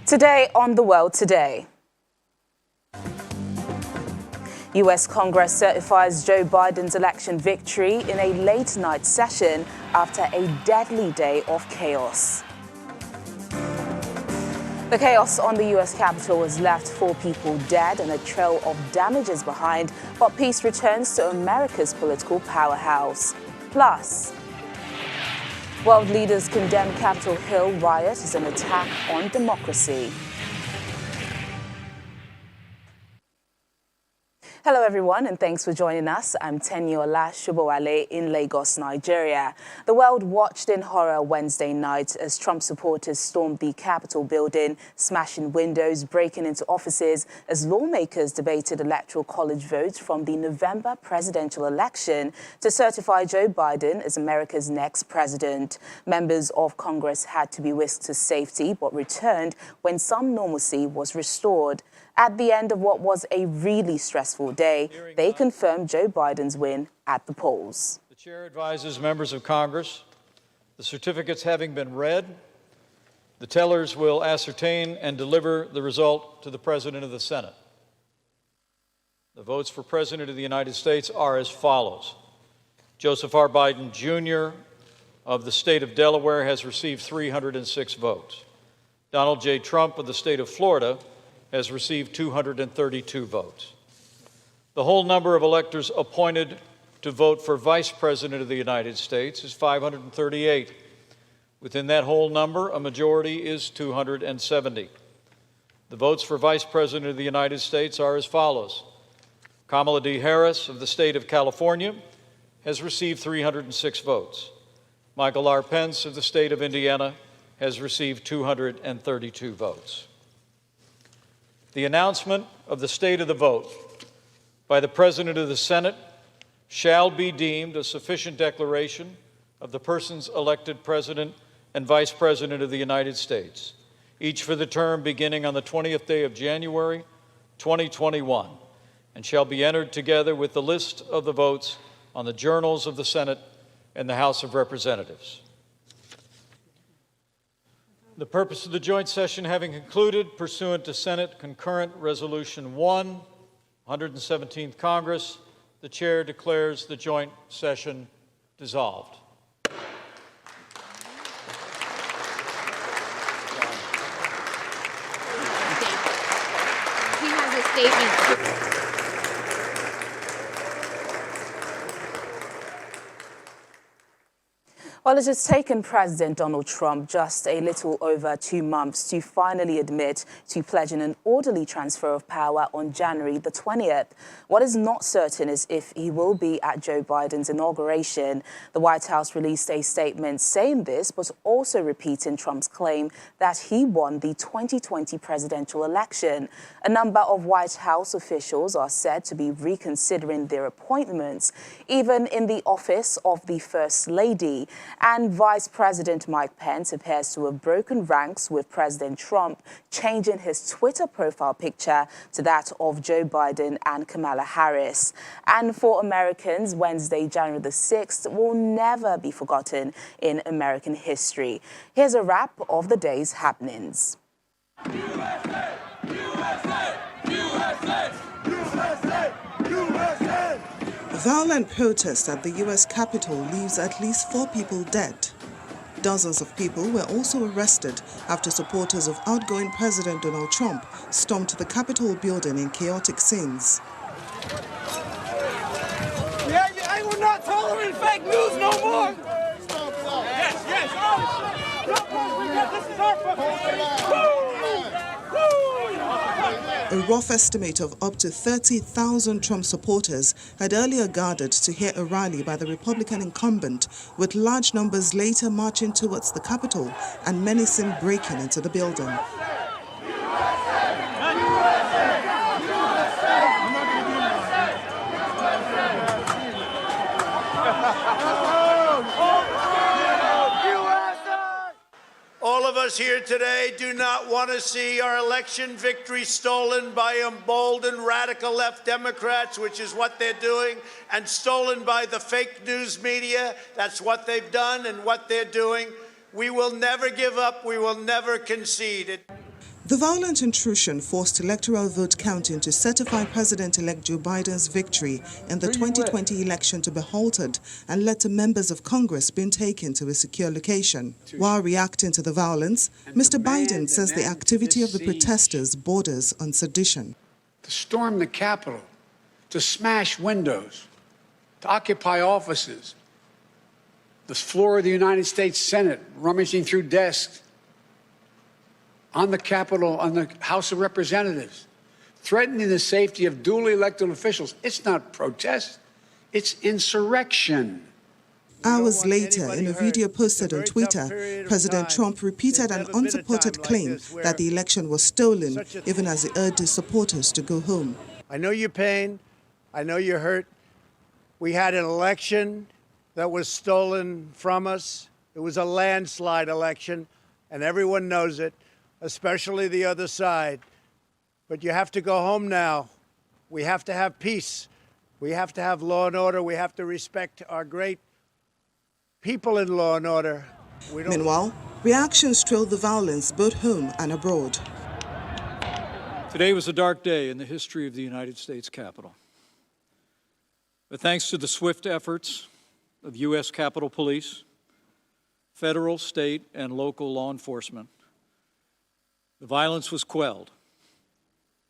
Today on The World Today. U.S. Congress certifies Joe Biden's election victory in a late-night session after a deadly day of chaos. The chaos on the U.S. Capitol has left 4 people dead and a trail of damages behind, but peace returns to America's political powerhouse. Plus, world leaders condemn Capitol Hill riot as an attack on democracy. Hello everyone, and thanks for joining us. I'm Teniola Shubowale in Lagos, Nigeria. The world watched in horror Wednesday night as Trump supporters stormed the Capitol building, smashing windows, breaking into offices as lawmakers debated electoral college votes from the November presidential election to certify Joe Biden as America's next president. Members of Congress had to be whisked to safety but returned when some normalcy was restored. At the end of what was a really stressful day, they confirmed Joe Biden's win at the polls. The chair advises members of Congress, the certificates having been read, the tellers will ascertain and deliver the result to the President of the Senate. The votes for President of the United States are as follows. Joseph R. Biden, Jr. of the state of Delaware has received 306 votes. Donald J. Trump of the state of Florida has received 232 votes. The whole number of electors appointed to vote for Vice President of the United States is 538. Within that whole number, a majority is 270. The votes for Vice President of the United States are as follows. Kamala D. Harris of the state of California has received 306 votes. Michael R. Pence of the state of Indiana has received 232 votes. The announcement of the state of the vote by the President of the Senate shall be deemed a sufficient declaration of the persons elected President and Vice President of the United States, each for the term beginning on the 20th day of January, 2021, and shall be entered together with the list of the votes on the journals of the Senate and the House of Representatives. The purpose of the joint session having concluded, pursuant to Senate Concurrent Resolution 1, 117th Congress, the chair declares the joint session dissolved. He has a statement. Well, it has taken President Donald Trump just a little over 2 months to finally admit to pledging an orderly transfer of power on January the 20th. What is not certain is if he will be at Joe Biden's inauguration. The White House released a statement saying this, but also repeating Trump's claim that he won the 2020 presidential election. A number of White House officials are said to be reconsidering their appointments, even in the office of the First Lady. And Vice President Mike Pence appears to have broken ranks with President Trump, changing his Twitter profile picture to that of Joe Biden and Kamala Harris. And for Americans, Wednesday, January the 6th will never be forgotten in American history. Here's a wrap of the day's happenings. USA! USA! USA! USA! USA! Violent protest at the U.S. Capitol leaves at least 4 people dead. Dozens of people were also arrested after supporters of outgoing President Donald Trump stormed the Capitol building in chaotic scenes. I will not tolerate fake news no more! Yes, yes! This is our A rough estimate of up to 30,000 Trump supporters had earlier gathered to hear a rally by the Republican incumbent, with large numbers later marching towards the Capitol and many seen breaking into the building. All of us here today do not want to see our election victory stolen by emboldened radical left Democrats, which is what they're doing, and stolen by the fake news media. That's what they've done and what they're doing. We will never give up. We will never concede. The violent intrusion forced electoral vote counting to certify President-elect Joe Biden's victory in the 2020 election to be halted and led to members of Congress being taken to a secure location. While reacting to the violence, Mr. Biden says the activity of the protesters borders on sedition. To storm the Capitol, to smash windows, to occupy offices, the floor of the United States Senate, rummaging through desks, on the Capitol, on the House of Representatives, threatening the safety of duly elected officials. It's not protest, it's insurrection. Hours later, in a video posted on Twitter, President Trump repeated an unsupported claim that the election was stolen, even as he urged his supporters to go home. I know your pain. I know you're hurt. We had an election that was stolen from us. It was a landslide election, and everyone knows it, especially the other side. But you have to go home now. We have to have peace. We have to have law and order. We have to respect our great people in law and order. Meanwhile, reactions trailed the violence both home and abroad. Today was a dark day in the history of the United States Capitol. But thanks to the swift efforts of U.S. Capitol Police, federal, state, and local law enforcement, the violence was quelled,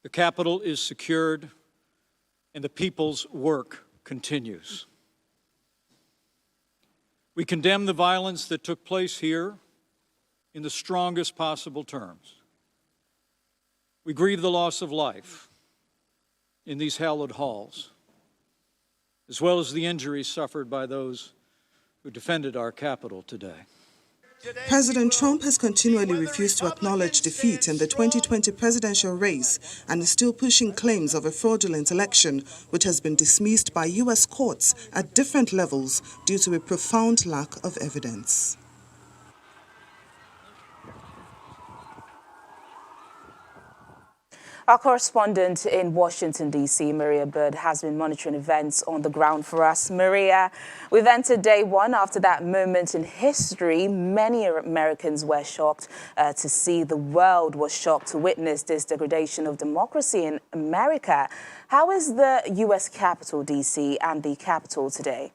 the Capitol is secured, and the people's work continues. We condemn the violence that took place here in the strongest possible terms. We grieve the loss of life in these hallowed halls, as well as the injuries suffered by those who defended our Capitol today. President Trump has continually refused to acknowledge defeat in the 2020 presidential race and is still pushing claims of a fraudulent election, which has been dismissed by U.S. courts at different levels due to a profound lack of evidence. Our correspondent in Washington, D.C., Maria Bird, has been monitoring events on the ground for us. Maria, we've entered day one after that moment in history. Many Americans were shocked to see, the world was shocked to witness this degradation of democracy in America. How is the U.S. Capitol, D.C., and the Capitol today?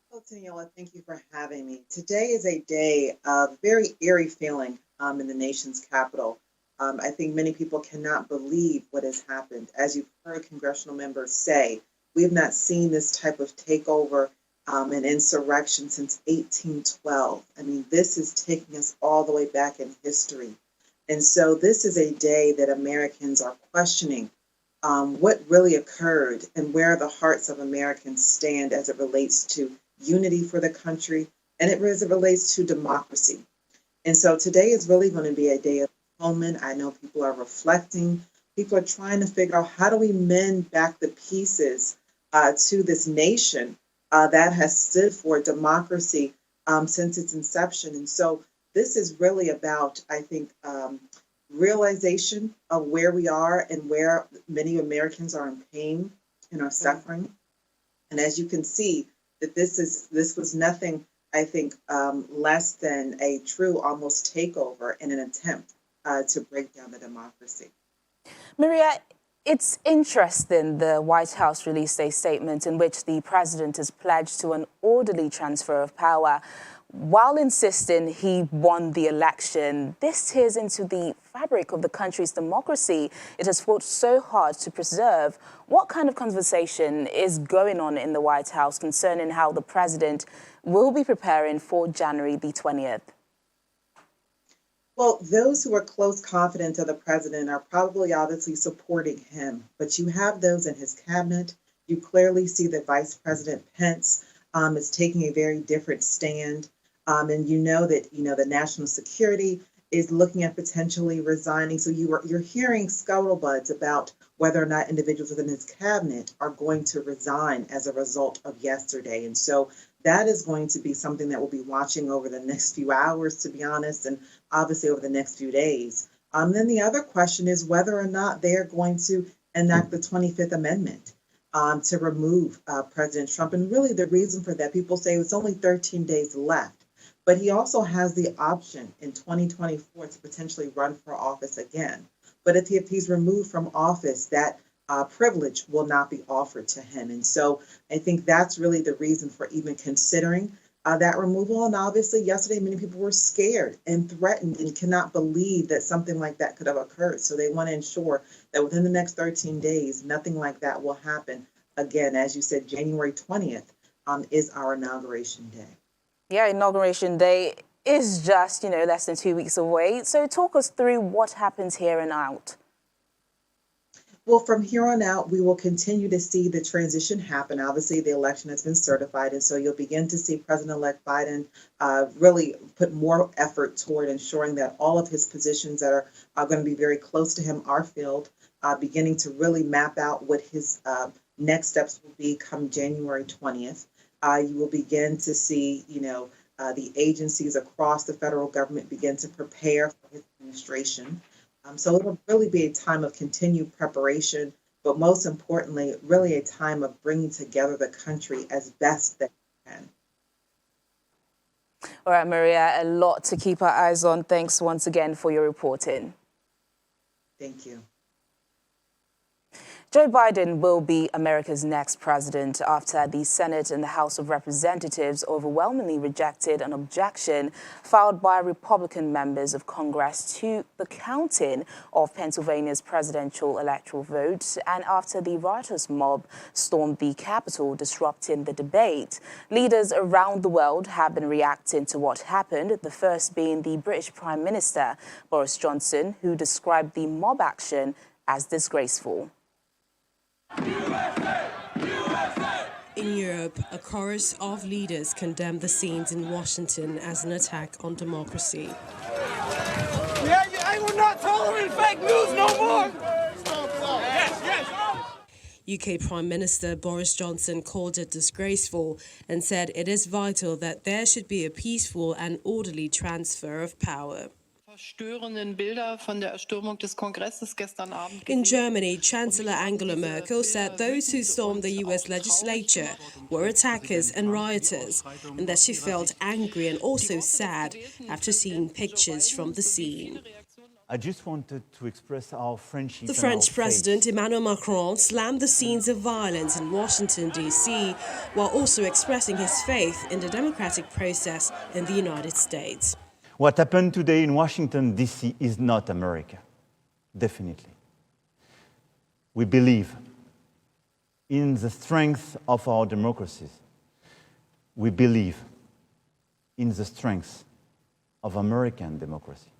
Well, Daniela, thank you for having me. Today is a day of very eerie feeling in the nation's capital. I think many people cannot believe what has happened. As you've heard congressional members say, we have not seen this type of takeover and insurrection since 1812. I mean, this is taking us all the way back in history. And so this is a day that Americans are questioning what really occurred and where the hearts of Americans stand as it relates to unity for the country and as it relates to democracy. And so today is really going to be a day of moment. I know people are reflecting. People are trying to figure out, how do we mend back the pieces to this nation that has stood for democracy since its inception. And so this is really about, I think, realization of where we are and where many Americans are in pain and are suffering. And as you can see, that this was nothing, I think, less than a true almost takeover in an attempt to break down the democracy. Maria, it's interesting the White House released a statement in which the president has pledged to an orderly transfer of power while insisting he won the election. This tears into the fabric of the country's democracy it has fought so hard to preserve. What kind of conversation is going on in the White House concerning how the president will be preparing for January the 20th? Well, those who are close confidants of the president are probably obviously supporting him, but you have those in his cabinet. You clearly see that Vice President Pence is taking a very different stand. And you know that, the national security is looking at potentially resigning. So you're hearing scuttlebutts about whether or not individuals within his cabinet are going to resign as a result of yesterday. And so that is going to be something that we'll be watching over the next few hours, to be honest, and obviously over the next few days. Then the other question is whether or not they're going to enact the 25th Amendment to remove President Trump. And really the reason for that, people say it's only 13 days left. But he also has the option in 2024 to potentially run for office again. But if he's removed from office, that privilege will not be offered to him. And so I think that's really the reason for even considering that removal. And obviously, yesterday, many people were scared and threatened and cannot believe that something like that could have occurred. So they want to ensure that within the next 13 days, nothing like that will happen again. As you said, January 20th is our inauguration day. Yeah, inauguration day is just, less than 2 weeks away. So talk us through what happens here and out. Well, from here on out, we will continue to see the transition happen. Obviously, the election has been certified, and so you'll begin to see President-elect Biden really put more effort toward ensuring that all of his positions that are going to be very close to him are filled, beginning to really map out what his next steps will be come January 20th. You will begin to see, the agencies across the federal government begin to prepare for his administration. So it'll really be a time of continued preparation, but most importantly, really a time of bringing together the country as best they can. All right, Maria, a lot to keep our eyes on. Thanks once again for your reporting. Thank you. Joe Biden will be America's next president after the Senate and the House of Representatives overwhelmingly rejected an objection filed by Republican members of Congress to the counting of Pennsylvania's presidential electoral votes, and after the riotous mob stormed the Capitol, disrupting the debate. Leaders around the world have been reacting to what happened, the first being the British Prime Minister, Boris Johnson, who described the mob action as disgraceful. USA! USA! In Europe, a chorus of leaders condemned the scenes in Washington as an attack on democracy. Yeah, I will not tolerate fake news no more! Yes, yes! UK Prime Minister Boris Johnson called it disgraceful and said it is vital that there should be a peaceful and orderly transfer of power. In Germany, Chancellor Angela Merkel said those who stormed the US legislature were attackers and rioters, and that she felt angry and also sad after seeing pictures from the scene. I just wanted to express our friendship. The French President Emmanuel Macron slammed the scenes of violence in Washington, D.C., while also expressing his faith in the democratic process in the United States. What happened today in Washington, D.C. is not America, definitely. We believe in the strength of our democracies. We believe in the strength of American democracy.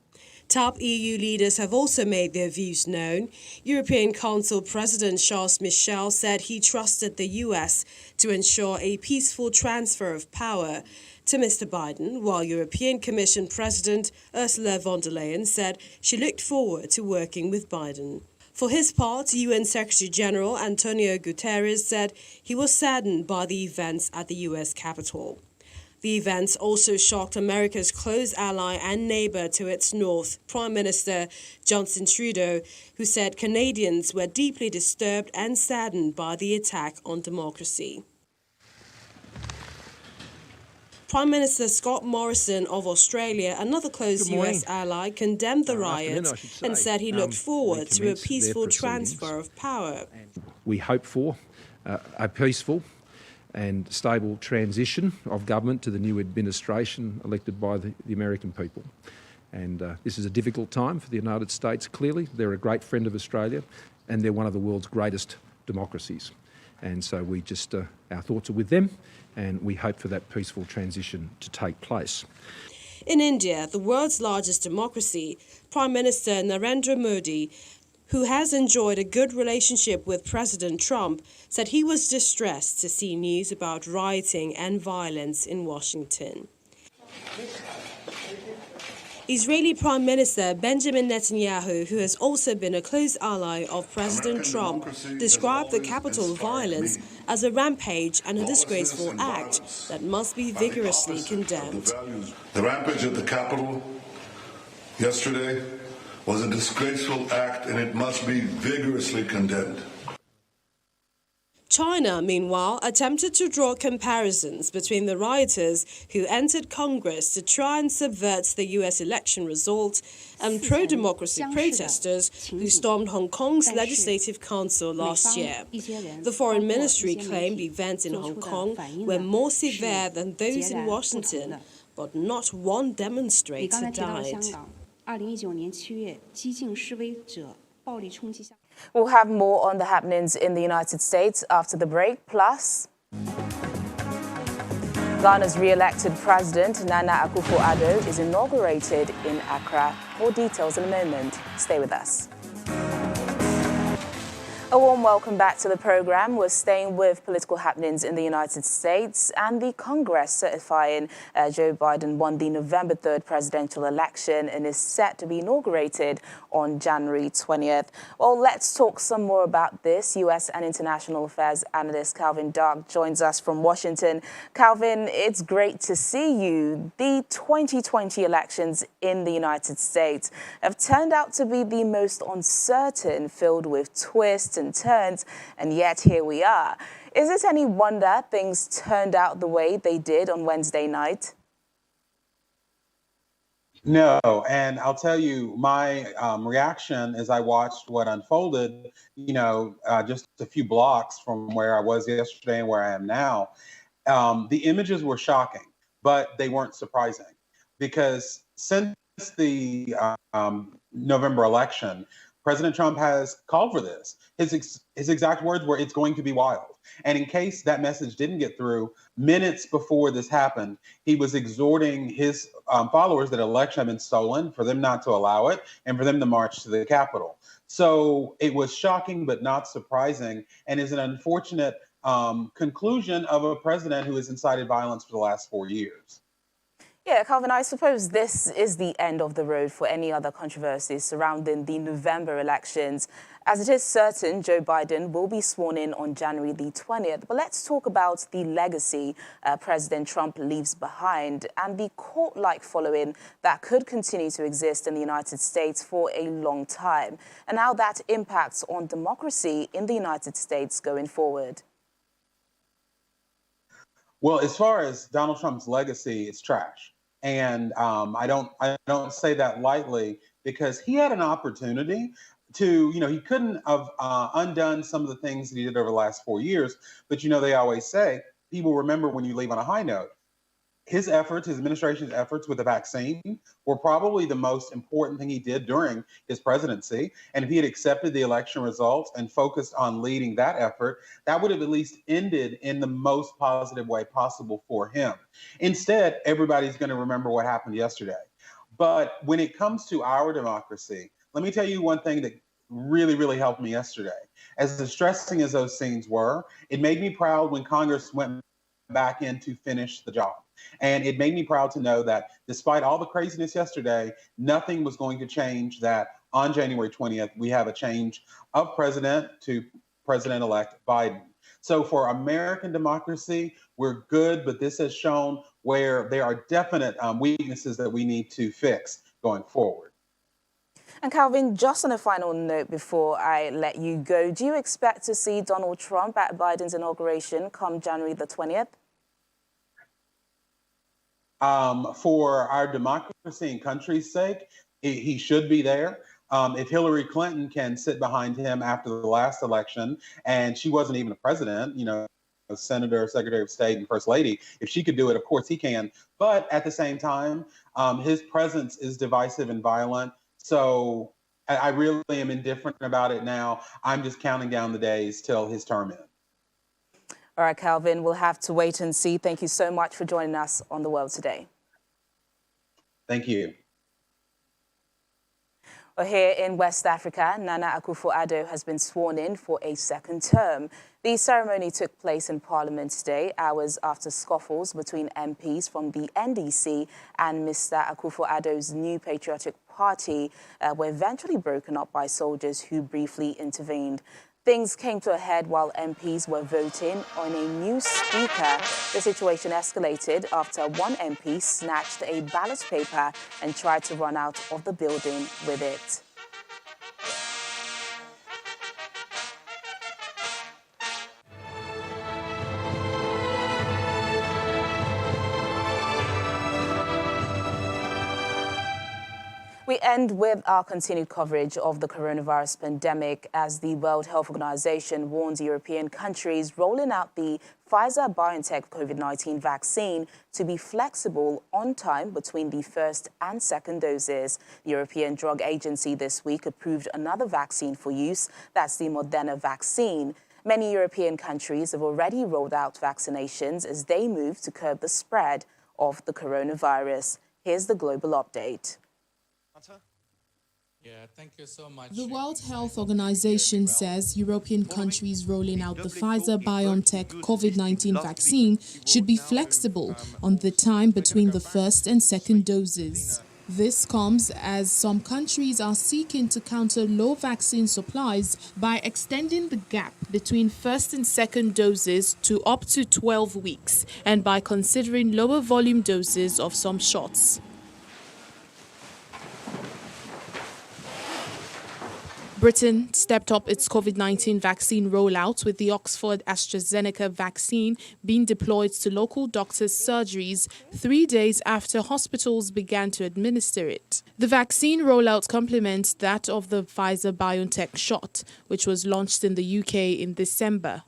Top EU leaders have also made their views known. European Council President Charles Michel said he trusted the US to ensure a peaceful transfer of power to Mr. Biden, while European Commission President Ursula von der Leyen said she looked forward to working with Biden. For his part, UN Secretary General Antonio Guterres said he was saddened by the events at the US Capitol. The events also shocked America's close ally and neighbor to its north, Prime Minister Justin Trudeau, who said Canadians were deeply disturbed and saddened by the attack on democracy. Prime Minister Scott Morrison of Australia, another close US ally, condemned the riots and said he looked forward to a peaceful transfer of power. We hope for a peaceful and stable transition of government to the new administration elected by the American people. And this is a difficult time for the United States, clearly. They're a great friend of Australia and they're one of the world's greatest democracies. And so we just, our thoughts are with them and we hope for that peaceful transition to take place. In India, the world's largest democracy, Prime Minister Narendra Modi, who has enjoyed a good relationship with President Trump, said he was distressed to see news about rioting and violence in Washington. Israeli Prime Minister Benjamin Netanyahu, who has also been a close ally of President Trump, described the Capitol violence as a rampage and a disgraceful act that must be vigorously condemned. The rampage at the Capitol yesterday was a disgraceful act and it must be vigorously condemned. China, meanwhile, attempted to draw comparisons between the rioters who entered Congress to try and subvert the U.S. election result and pro-democracy protesters who stormed Hong Kong's Legislative Council last year. The Foreign Ministry claimed events in Hong Kong were more severe than those in Washington, but not one demonstrator died. We'll have more on the happenings in the United States after the break. Plus, Ghana's re-elected president, Nana Akufo-Addo, is inaugurated in Accra. More details in a moment. Stay with us. A warm welcome back to the program. We're staying with political happenings in the United States and the Congress certifying Joe Biden won the November 3rd presidential election and is set to be inaugurated on January 20th. Well, let's talk some more about this. U.S. and international affairs analyst Calvin Dark joins us from Washington. Calvin, it's great to see you. The 2020 elections in the United States have turned out to be the most uncertain, filled with twists and turns, and yet here we are. Is it any wonder things turned out the way they did on Wednesday night? No, and I'll tell you, my reaction as I watched what unfolded, just a few blocks from where I was yesterday and where I am now, the images were shocking, but they weren't surprising because since the November election, President Trump has called for this. His exact words were, "It's going to be wild." And in case that message didn't get through, minutes before this happened, he was exhorting his followers that election had been stolen, for them not to allow it, and for them to march to the Capitol. So it was shocking, but not surprising, and is an unfortunate conclusion of a president who has incited violence for the last 4 years. Yeah, Calvin, I suppose this is the end of the road for any other controversies surrounding the November elections, as it is certain Joe Biden will be sworn in on January the 20th. But let's talk about the legacy President Trump leaves behind and the court-like following that could continue to exist in the United States for a long time, and how that impacts on democracy in the United States going forward. Well, as far as Donald Trump's legacy, it's trash. And I don't say that lightly, because he had an opportunity to, he couldn't have undone some of the things that he did over the last 4 years. But, they always say, people remember when you leave on a high note. His efforts, his administration's efforts with the vaccine were probably the most important thing he did during his presidency. And if he had accepted the election results and focused on leading that effort, that would have at least ended in the most positive way possible for him. Instead, everybody's going to remember what happened yesterday. But when it comes to our democracy, let me tell you one thing that really, really helped me yesterday. As distressing as those scenes were, it made me proud when Congress went back in to finish the job. And it made me proud to know that despite all the craziness yesterday, nothing was going to change that on January 20th, we have a change of president to President-elect Biden. So for American democracy, we're good, but this has shown where there are definite weaknesses that we need to fix going forward. And Calvin, just on a final note before I let you go, do you expect to see Donald Trump at Biden's inauguration come January the 20th? For our democracy and country's sake, he should be there. If Hillary Clinton can sit behind him after the last election, and she wasn't even a president, a senator, secretary of state, and first lady, if she could do it, of course he can. But at the same time, his presence is divisive and violent. So I really am indifferent about it now. I'm just counting down the days till his term ends. All right, Calvin, we'll have to wait and see. Thank you so much for joining us on The World Today. Thank you. Well, here in West Africa, Nana Akufo-Addo has been sworn in for a second term. The ceremony took place in Parliament today, hours after scuffles between MPs from the NDC and Mr. Akufo-Addo's New Patriotic Party were eventually broken up by soldiers who briefly intervened. Things came to a head while MPs were voting on a new speaker. The situation escalated after one MP snatched a ballot paper and tried to run out of the building with it. We end with our continued coverage of the coronavirus pandemic as the World Health Organization warns European countries rolling out the Pfizer-BioNTech COVID-19 vaccine to be flexible on time between the first and second doses. The European Drug Agency this week approved another vaccine for use. That's the Moderna vaccine. Many European countries have already rolled out vaccinations as they move to curb the spread of the coronavirus. Here's the global update. Yeah, thank you so much. The World Health Organization says European countries rolling out the Pfizer-BioNTech COVID-19 vaccine should be flexible on the time between the first and second doses. This comes as some countries are seeking to counter low vaccine supplies by extending the gap between first and second doses to up to 12 weeks and by considering lower volume doses of some shots. Britain stepped up its COVID-19 vaccine rollout with the Oxford AstraZeneca vaccine being deployed to local doctors' surgeries 3 days after hospitals began to administer it. The vaccine rollout complements that of the Pfizer-BioNTech shot, which was launched in the UK in December.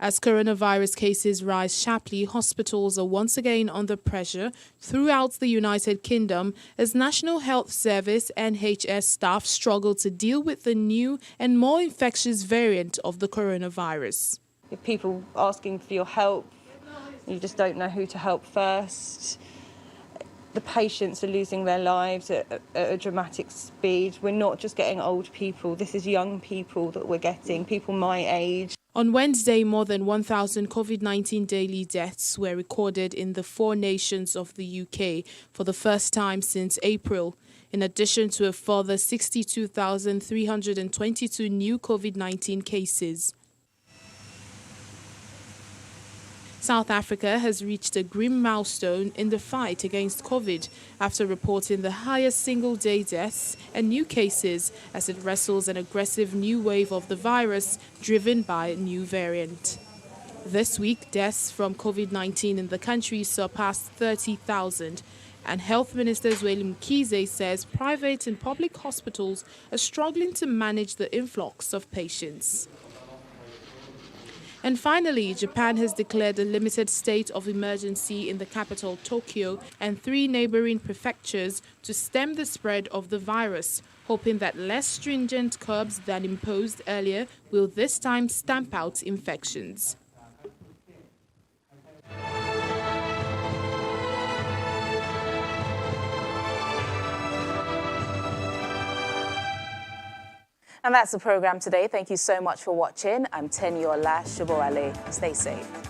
As coronavirus cases rise sharply, hospitals are once again under pressure throughout the United Kingdom as National Health Service (NHS) staff struggle to deal with the new and more infectious variant of the coronavirus. People asking for your help, you just don't know who to help first. The patients are losing their lives at a dramatic speed. We're not just getting old people, this is young people that we're getting, people my age. On Wednesday, more than 1,000 COVID-19 daily deaths were recorded in the 4 nations of the UK for the first time since April, in addition to a further 62,322 new COVID-19 cases. South Africa has reached a grim milestone in the fight against COVID after reporting the highest single-day deaths and new cases as it wrestles an aggressive new wave of the virus driven by a new variant. This week, deaths from COVID-19 in the country surpassed 30,000, and Health Minister Zweli Mkhize says private and public hospitals are struggling to manage the influx of patients. And finally, Japan has declared a limited state of emergency in the capital, Tokyo, and 3 neighboring prefectures to stem the spread of the virus, hoping that less stringent curbs than imposed earlier will this time stamp out infections. And that's the program today. Thank you so much for watching. I'm Tenyola Shibowale. Stay safe.